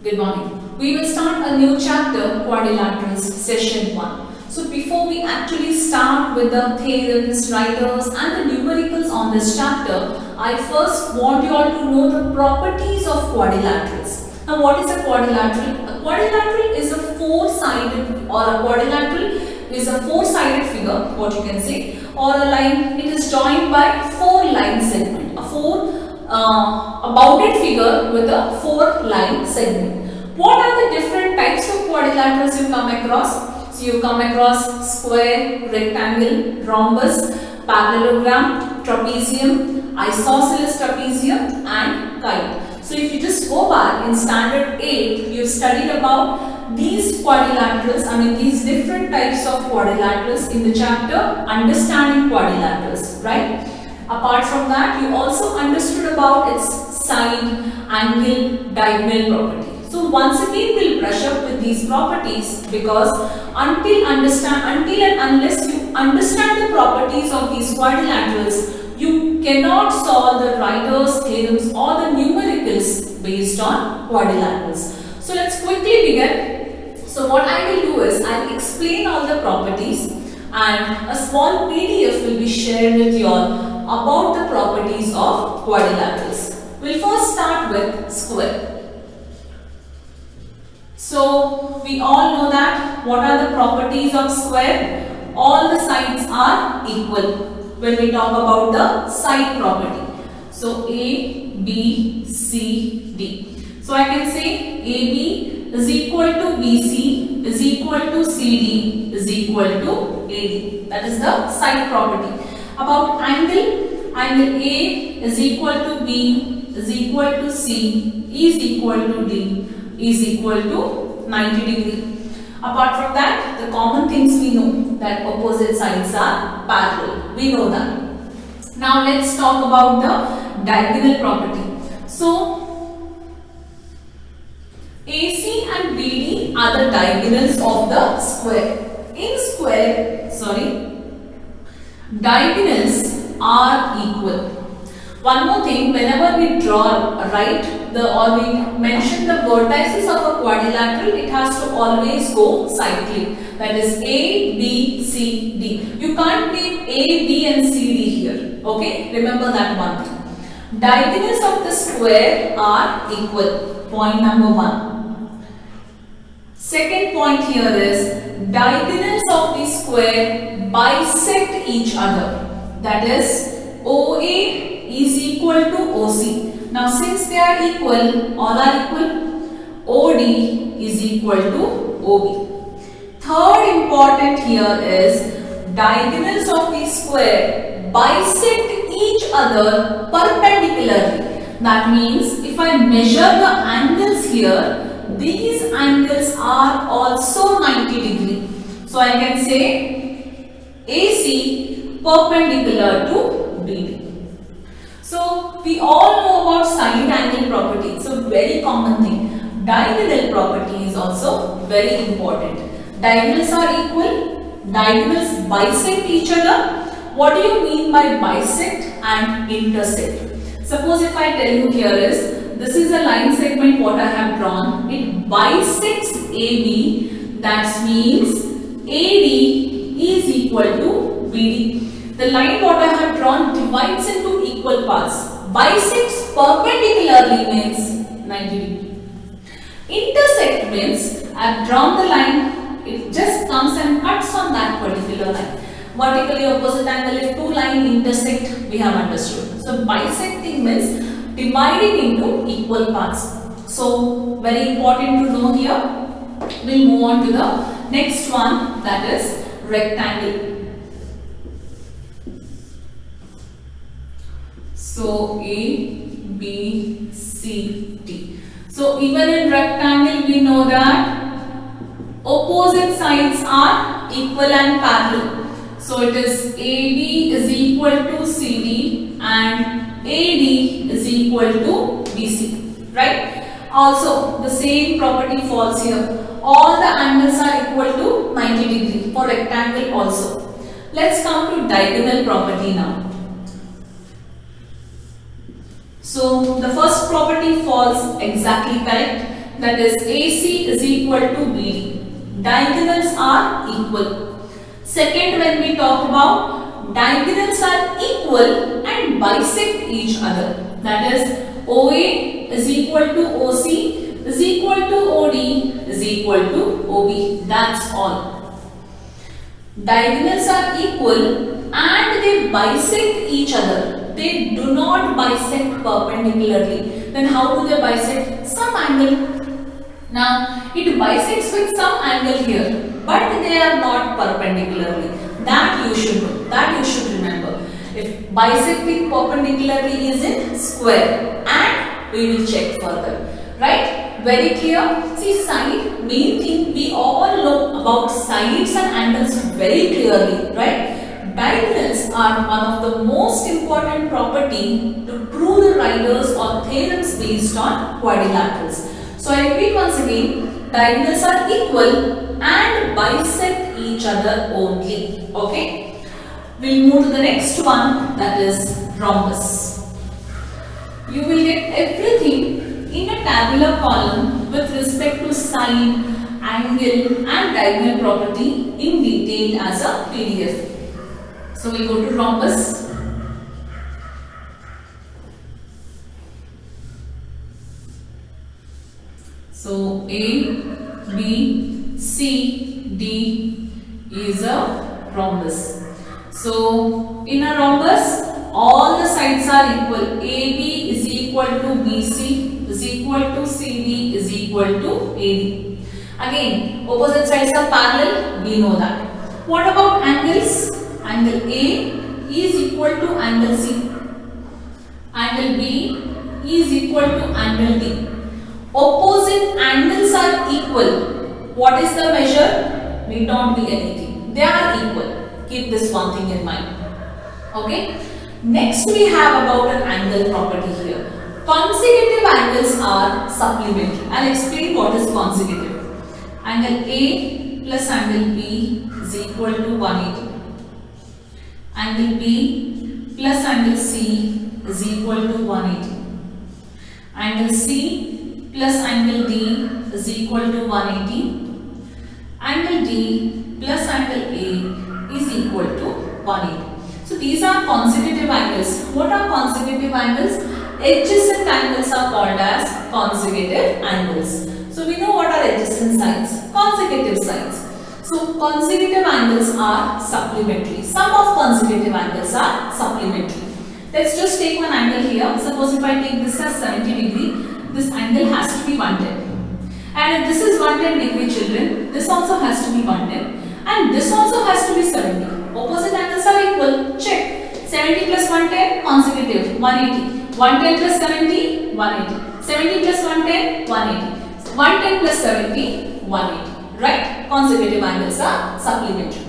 Good morning. We will start a new chapter, Quadrilaterals, session 1. So before we actually start with the theorems, writers and the numericals on this chapter, I first want you all to know the properties of quadrilaterals. Now what is a quadrilateral? A quadrilateral is a four-sided figure, what you can say, or a line. It is joined by four line segment. A bounded figure with a four-line segment. What are the different types of quadrilaterals you come across? So you come across square, rectangle, rhombus, parallelogram, trapezium, isosceles trapezium and kite. So if you just go back in standard 8, you have studied about these quadrilaterals, these different types of quadrilaterals in the chapter Understanding Quadrilaterals, right? Apart from that, you also understood about its side, angle, diagonal property. So once again, we'll brush up with these properties because until and unless you understand the properties of these quadrilaterals, you cannot solve the writers' theorems or the numericals based on quadrilaterals. So let's quickly begin. So what I will do is I'll explain all the properties and a small PDF will be shared with you all about the properties of quadrilaterals. We'll first start with square. So we all know that what are the properties of square? All the sides are equal when we talk about the side property. So A, B, C, D. So I can say AB is equal to BC is equal to CD is equal to AD. That is the side property. About angle A is equal to B is equal to C is equal to D is equal to 90 degree. Apart from that, the common things we know that opposite sides are parallel. We know that. Now let's talk about the diagonal property. So AC and BD are the diagonals of the square. In square, diagonals are equal. One more thing, whenever we or we mention the vertices of a quadrilateral, it has to always go cyclic. That is A, B, C, D. You can't leave A, B and C, D here. Okay, remember that one thing. Diagonals of the square are equal. Point number 1. Second point here is diagonals of the square bisect each other. That is OA is equal to OC. Now since they are equal, all are equal, OD is equal to OB. Third important here is diagonals of the square bisect each other perpendicularly. That means if I measure the angles here, these angles are also 90 degree. So I can say AC perpendicular to BD. So we all know about side angle property. So very common thing. Diagonal property is also very important. Diagonals are equal. Diagonals bisect each other. What do you mean by bisect and intersect? Suppose if I tell you here is, this is a line segment what I have drawn. It bisects AB. That means AD is equal to BD. The line what I have drawn divides into equal parts. Bisects perpendicularly means 90 degree. Intersect means I have drawn the line, it just comes and cuts on that particular line. Vertically opposite angle, if two lines intersect, we have understood. So bisecting means dividing into equal parts. So very important to know here. We'll move on to the next one, that is rectangle. So A, B, C, D. So even in rectangle we know that opposite sides are equal and parallel. So it is AB is equal to CD and AD is equal to BC, right? Also the same property falls here. All the angles are equal to 90 degree for rectangle also. Let's come to diagonal property now. So the first property falls exactly correct. that is AC is equal to BD. Diagonals are equal. Second, when we talk about diagonals are equal and bisect each other, that is OA is equal to OC is equal to OD is equal to OB. That's all. Diagonals are equal and they bisect each other. They do not bisect perpendicularly. Then how do they bisect? Some angle. Now it bisects with some angle here, but they are not perpendicularly. That you should know. That you should remember. If bisecting perpendicularly is in square, and we will check further. Right? Very clear? See, side, main thing we all know about sides and angles very clearly. Right? Diagonals are one of the most important property to prove the riders or theorems based on quadrilaterals. So I repeat once again, diagonals are equal and bisect each other only. Okay? We'll move to the next one, that is rhombus. You will get everything in a tabular column with respect to side, angle and diagonal property in detail as a PDF. So we go to rhombus. So A, B, C, D is a rhombus. So in a rhombus, all the sides are equal. AB is equal to BC is equal to CD is equal to AD. Again, opposite sides are parallel, we know that. What about angles? Angle A is equal to angle C. Angle B is equal to angle D. Opposite angles are equal. What is the measure? Need not be anything. They are equal. Keep this one thing in mind. Okay. Next we have about an angle property here. Consecutive angles are supplementary. I'll explain what is consecutive. Angle A plus angle B is equal to 180. Angle B plus angle C is equal to 180. Angle C plus angle D is equal to 180. Angle D plus angle A is equal to 180. So these are consecutive angles. What are consecutive angles? Adjacent angles are called as consecutive angles. So we know what are adjacent sides, consecutive sides. So consecutive angles are supplementary. Some of consecutive angles are supplementary. Let's just take one angle here. Suppose if I take this as 70 degree, this angle has to be 110. And if this is 110 degree, children, this also has to be 110. And this also has to be 70. Opposite angles are equal. Check. 70 plus 110, consecutive, 180. 110 plus 70, 180. 70 plus 110, 180. 110 plus 70, 180. Right? Consecutive angles are supplementary.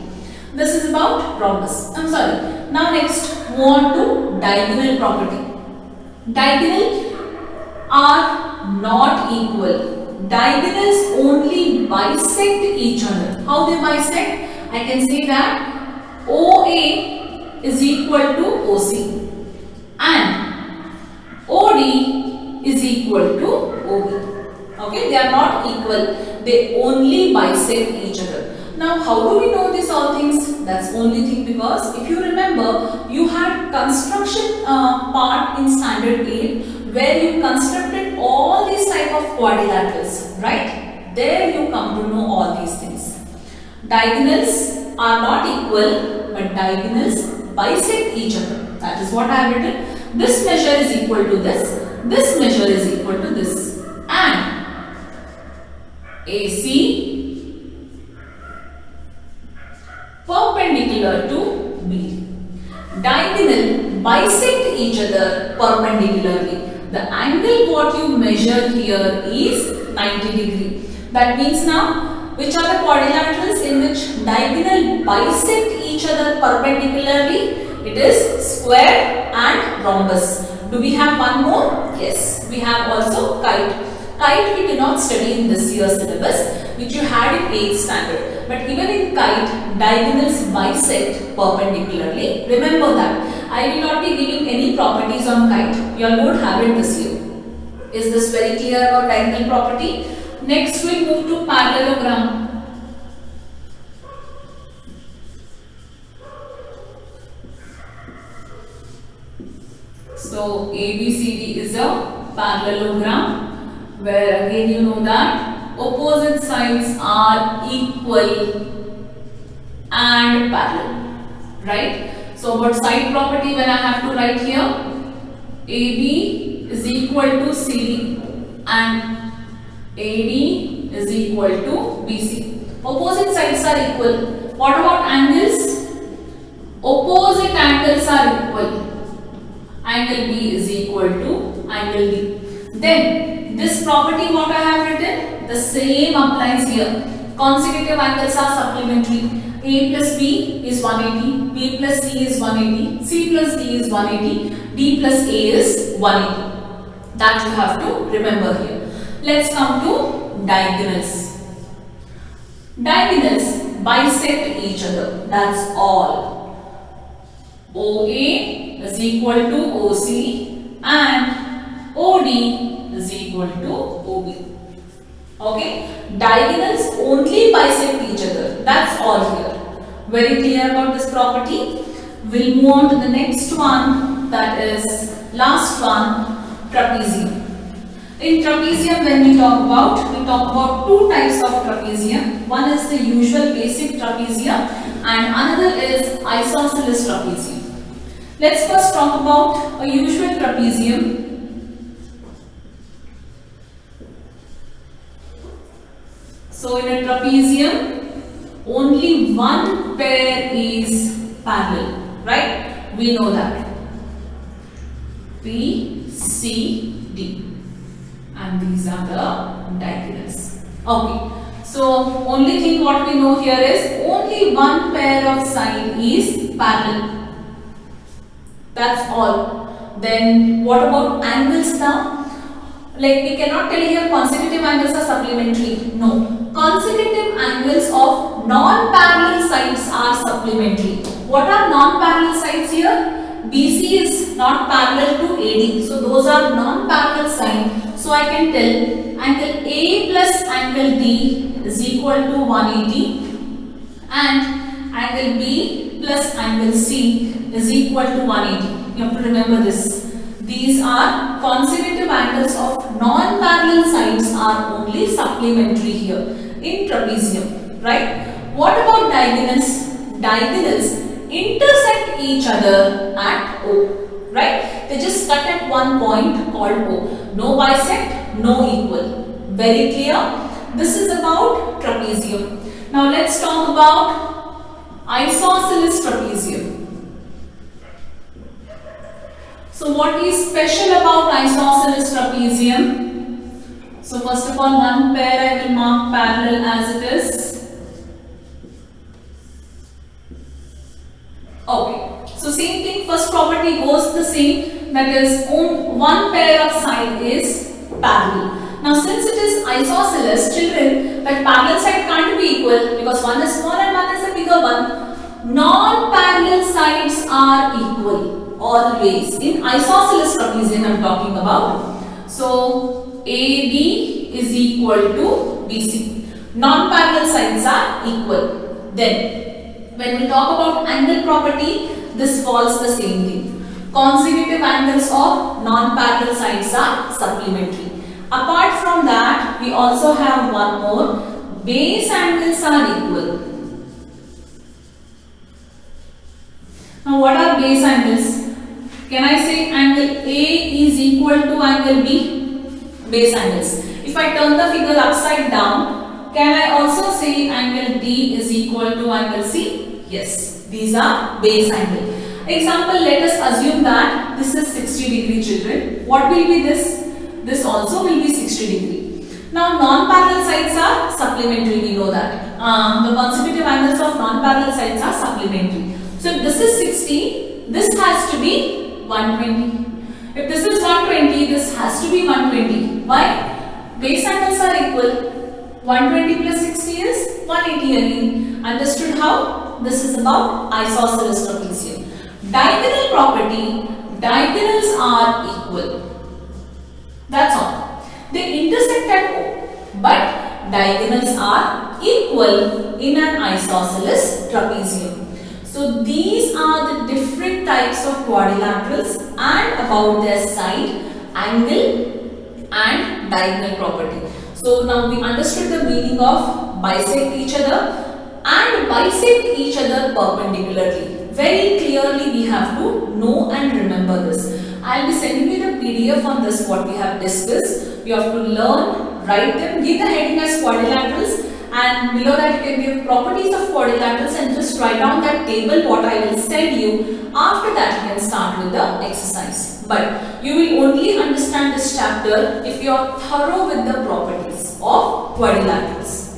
This is about rhombus. I'm sorry. Now next, move on to diagonal property. Diagonal are not equal. Diagonals only bisect each other. How they bisect? I can say that OA is equal to OC and OD is equal to OB. Okay, they are not equal. They only bisect each other. Now, how do we know these all things? That's only thing because if you remember, you had construction part in standard 8 where you constructed all these type of quadrilaterals, right? There you come to know all these things. Diagonals are not equal, but diagonals bisect each other. That is what I have written. This measure is equal to this. This measure is equal to this. And AC perpendicular to B. Diagonal bisect each other perpendicularly. The angle what you measure here is 90 degree. That means now, which are the quadrilaterals in which diagonal bisect each other perpendicularly? It is square and rhombus. Do we have one more? Yes, we have also kite. Kite we did not study in this year's syllabus, which you had in 8th standard. But even in kite, diagonals bisect perpendicularly. Remember that. I will not be giving any properties on kite. You all would have it this year. Is this very clear about diagonal property? Next we'll move to parallelogram. So ABCD is a parallelogram where again you know that opposite sides are equal and parallel, right? So about side property, when I have to write here, AB is equal to CD and AD is equal to BC. Opposite sides are equal. What about angles? Opposite angles are equal. Angle B is equal to angle D. Then this property what I have written, the same applies here. Consecutive angles are supplementary. A plus B is 180, B plus C is 180, C plus D is 180, D plus A is 180. That you have to remember here. Let's come to diagonals. Diagonals bisect each other. That's all. OA is equal to OC and OD is equal to OB. Okay, diagonals only bisect each other. That's all here. Very clear about this property. We'll move on to the next one, that is last one, trapezium. In trapezium, when we talk about two types of trapezium. One is the usual basic trapezium and another is isosceles trapezium. Let's first talk about a usual trapezium. So in a trapezium, only one pair is parallel, right? We know that. B, C, D. And these are the diagonals. Okay. So only thing what we know here is only one pair of side is parallel. That's all. Then what about angles now? Like we cannot tell here consecutive angles are supplementary. No. Consecutive angles of non-parallel sides are supplementary. What are non-parallel sides here? BC is not parallel to AD. So those are non-parallel sides. So I can tell angle A plus angle D is equal to 180 and angle B plus angle C is equal to 180. You have to remember this. These are consecutive angles of non-parallel sides are only supplementary here in trapezium, right? What about diagonals? Diagonals intersect each other at O, right? They just cut at one point called O. No bisect, no equal. Very clear? This is about trapezium. Now let's talk about isosceles trapezium. So what is special about isosceles trapezium? So first of all, one pair I will mark parallel as it is. Okay. So same thing, first property goes the same, that is one pair of side is parallel. Now since it is isosceles, children, that parallel side can't be equal because one is small and one is a bigger one. Non-parallel sides are equal. Always in isosceles trapezium I am talking about. So AD is equal to BC. Non-parallel sides are equal. Then when we talk about angle property, this follows the same thing. Consecutive angles of non-parallel sides are supplementary. Apart from that, we also have one more. Base angles are equal. Now what are base angles? Can I say angle A is equal to angle B? Base angles. If I turn the figure upside down, can I also say angle D is equal to angle C? Yes, these are base angles. Example, let us assume that this is 60 degree, children. What will be this? This also will be 60 degree. Now non-parallel sides are supplementary, we know that. The consecutive angles of non-parallel sides are supplementary. So if this is 60, this has to be 120. If this is 120, this has to be 120. Why? Base angles are equal. 120 plus 60 is 180 again. Understood how? This is about isosceles trapezium. Diagonal property, diagonals are equal. That's all. They intersect at O, but diagonals are equal in an isosceles trapezium. So these are the different types of quadrilaterals and about their side, angle and diagonal property. So now we understood the meaning of bisect each other and bisect each other perpendicularly. Very clearly we have to know and remember this. I'll be sending you the PDF on this what we have discussed. You have to learn, write them, give the heading as quadrilaterals, and below that you can give properties of quadrilaterals and just write down that table what I will send you. After that you can start with the exercise. But you will only understand this chapter if you are thorough with the properties of quadrilaterals.